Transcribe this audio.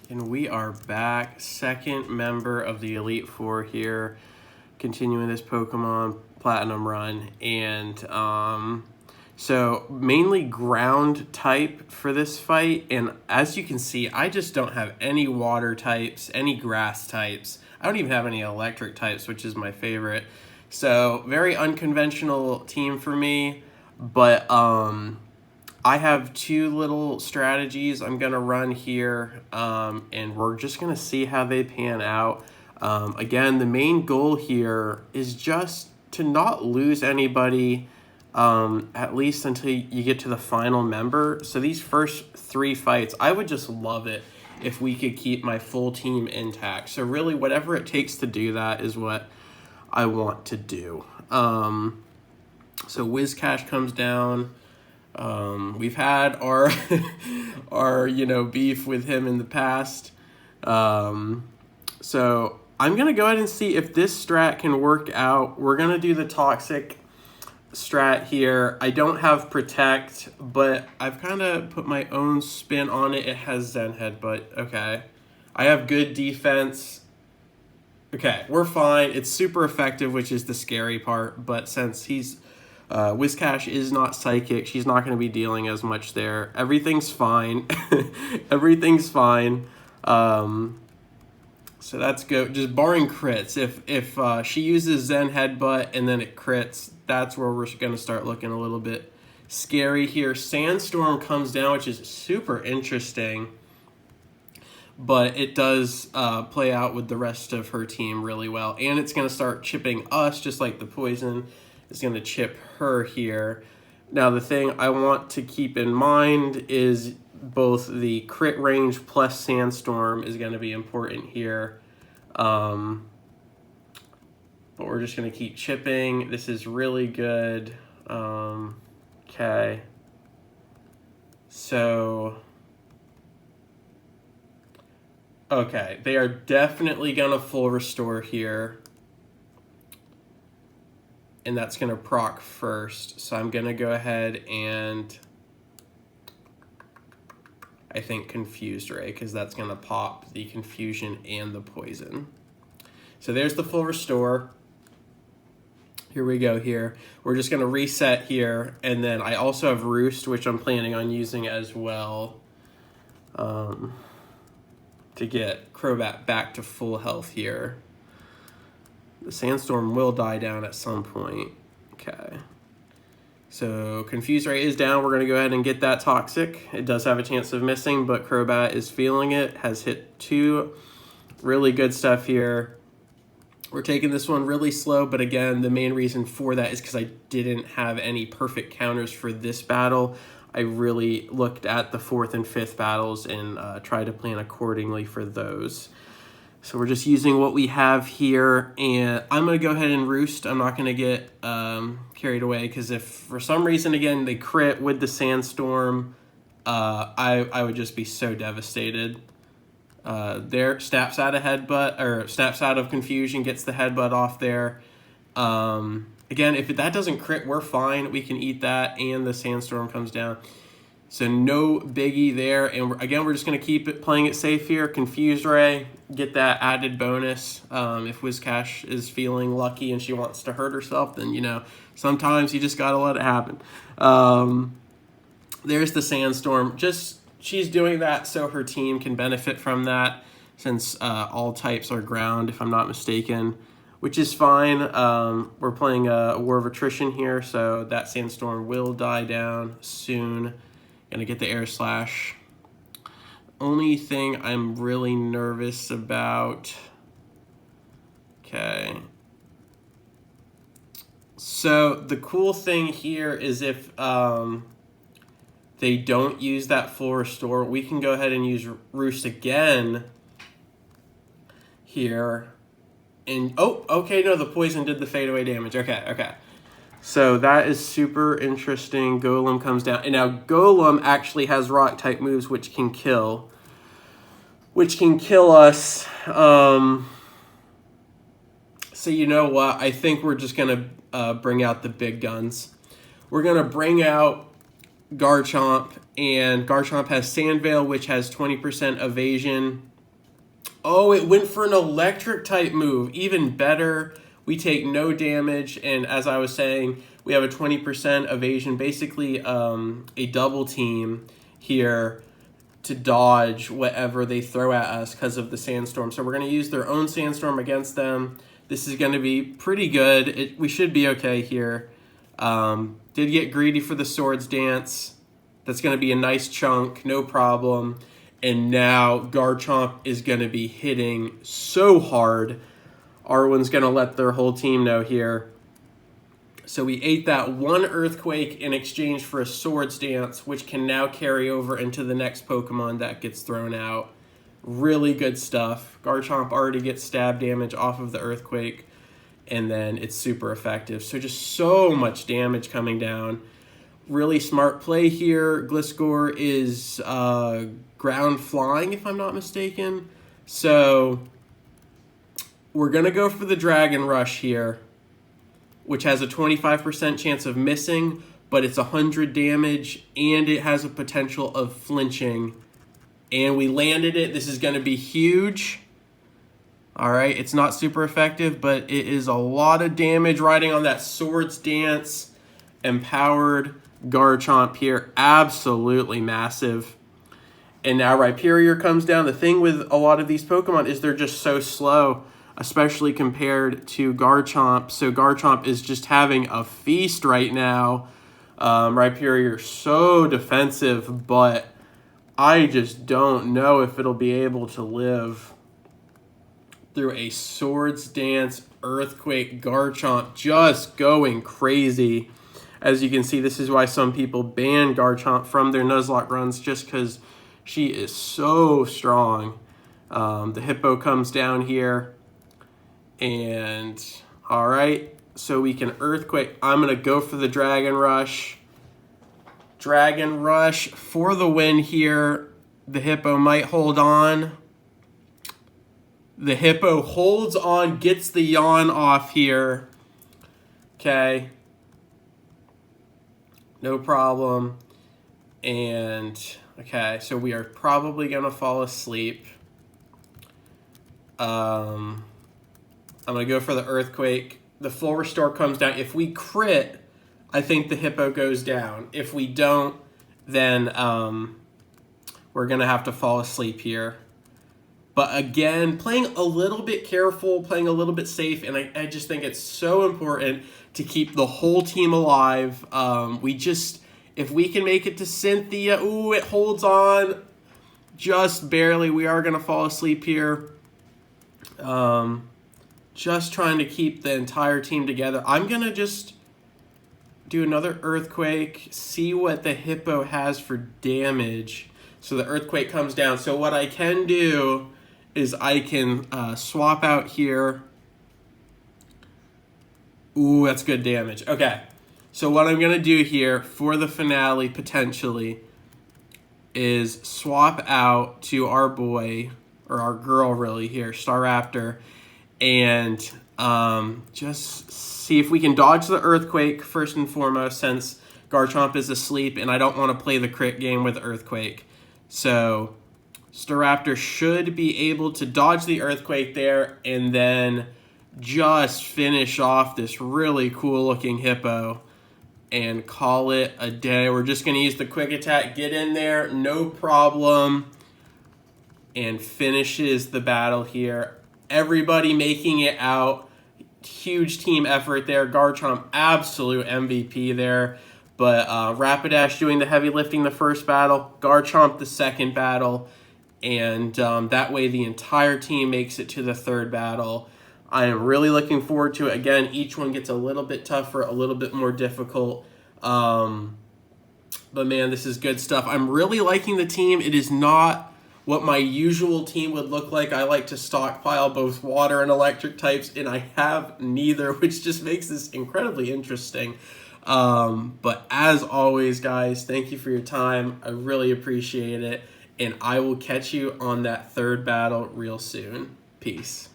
And we are back, second member of the Elite Four here, continuing this Pokemon Platinum run. And so mainly ground type for this fight. And as you can see, I just don't have any water types, any grass types. I don't even have any electric types, which is my favorite. So very unconventional team for me, but I have two little strategies I'm going to run here, and we're just going to see how they pan out. Again, the main goal here is just to not lose anybody, at least until you get to the final member. So these first three fights, I would just love it if we could keep my full team intact. So really, whatever it takes to do that is what I want to do. So Whiscash comes down. We've had our our beef with him in the past. So I'm gonna go ahead and see if this strat can work out. We're gonna do the toxic strat here. I don't have protect, but I've kind of put my own spin on it. It has Zen Headbutt. Okay, I have good defense. Okay, we're fine. It's super effective, which is the scary part. But since he's Whiscash is not psychic, she's not going to be dealing as much there. Everything's fine. Everything's fine. So that's good. Just barring crits. If she uses Zen Headbutt and then it crits, that's where we're going to start looking a little bit scary here. Sandstorm comes down, which is super interesting. But it does play out with the rest of her team really well. And it's going to start chipping us, just like the poison is going to chip her here. Now, the thing I want to keep in mind is both the crit range plus Sandstorm is going to be important here. But we're just going to keep chipping. This is really good. Okay. So... okay, they are definitely going to full restore here. And that's going to proc first. So I'm going to go ahead and I think Confused Ray, because that's going to pop the confusion and the poison. So there's the full restore. Here we go here. We're just going to reset here. And then I also have Roost, which I'm planning on using as well. To get Crobat back to full health here. The Sandstorm will die down at some point. Okay. So Confused Ray is down. We're going to go ahead and get that Toxic. It does have a chance of missing, but Crobat is feeling it. Has hit two. Really good stuff here. We're taking this one really slow, but again, the main reason for that is because I didn't have any perfect counters for this battle. I really looked at the 4th and 5th battles and tried to plan accordingly for those. So we're just using what we have here, and I'm going to go ahead and Roost. I'm not going to get carried away, because if for some reason, again, they crit with the Sandstorm, I would just be so devastated. There, snaps out of Headbutt, or snaps out of Confusion, gets the Headbutt off there. Again, if that doesn't crit, we're fine. We can eat that, and the Sandstorm comes down. So no biggie there. And again, we're just going to keep it playing it safe here. Confused Ray, get that added bonus. If Whiscash is feeling lucky and she wants to hurt herself, then, sometimes you just got to let it happen. There's the Sandstorm. She's doing that so her team can benefit from that, since all types are ground, if I'm not mistaken, which is fine. We're playing a War of Attrition here, so that Sandstorm will die down soon. Gonna get the Air Slash. Only thing I'm really nervous about. Okay. So the cool thing here is if they don't use that full restore, we can go ahead and use Roost again here. And, oh, okay, no, the poison did the fadeaway damage. Okay. So that is super interesting. Golem comes down. And now Golem actually has Rock-type moves, which can kill. Us. So you know what? I think we're just going to bring out the big guns. We're going to bring out Garchomp. And Garchomp has Sand Veil, which has 20% evasion. Oh, it went for an electric type move. Even better. We take no damage, and as I was saying, we have a 20% evasion, basically a double team here to dodge whatever they throw at us because of the sandstorm. So we're going to use their own sandstorm against them. This is going to be pretty good. We should be okay here. Did get greedy for the Swords Dance. That's going to be a nice chunk, no problem. And now Garchomp is going to be hitting so hard. Arwen's going to let their whole team know here. So we ate that one Earthquake in exchange for a Swords Dance, which can now carry over into the next Pokemon that gets thrown out. Really good stuff. Garchomp already gets stab damage off of the Earthquake, and then it's super effective. So just so much damage coming down. Really smart play here. Gliscor is ground flying, if I'm not mistaken. So we're going to go for the Dragon Rush here, which has a 25% chance of missing, but it's 100 damage, and it has a potential of flinching. And we landed it. This is going to be huge. All right, it's not super effective, but it is a lot of damage riding on that Swords Dance. Empowered Garchomp here. Absolutely massive. And now Rhyperior comes down. The thing with a lot of these Pokemon is they're just so slow, especially compared to Garchomp. So Garchomp is just having a feast right now. Rhyperior so defensive, but I just don't know if it'll be able to live through a Swords Dance Earthquake. Garchomp just going crazy. As you can see, this is why some people ban Garchomp from their Nuzlocke runs, just because she is so strong. The Hippo comes down here. And, all right, so we can Earthquake. I'm going to go for the Dragon Rush. Dragon Rush for the win here. The Hippo might hold on. The Hippo holds on, gets the yawn off here. Okay. No problem. And, okay, so we are probably going to fall asleep. I'm going to go for the Earthquake. The full restore comes down. If we crit, I think the Hippo goes down. If we don't, then we're going to have to fall asleep here. But again, playing a little bit careful, playing a little bit safe, and I just think it's so important to keep the whole team alive. If we can make it to Cynthia, ooh, it holds on just barely. We are going to fall asleep here. Just trying to keep the entire team together. I'm going to just do another Earthquake, see what the Hippo has for damage. So the Earthquake comes down. So what I can do is I can swap out here. Ooh, that's good damage. Okay, so what I'm going to do here for the finale, potentially, is swap out to our boy, or our girl really here, Staraptor, and just see if we can dodge the Earthquake first and foremost, since Garchomp is asleep and I don't want to play the crit game with Earthquake. So Staraptor should be able to dodge the Earthquake there and then just finish off this really cool looking Hippo and call it a day. We're just going to use the Quick Attack, get in there, no problem, and finishes the battle here. Everybody making it out. Huge team effort there. Garchomp, absolute MVP there. But Rapidash doing the heavy lifting the first battle. Garchomp the second battle. And that way the entire team makes it to the third battle. I am really looking forward to it. Again, each one gets a little bit tougher, a little bit more difficult. But man, this is good stuff. I'm really liking the team. It is not what my usual team would look like. I like to stockpile both water and electric types, and I have neither, which just makes this incredibly interesting. But as always, guys, thank you for your time. I really appreciate it, and I will catch you on that third battle real soon. Peace.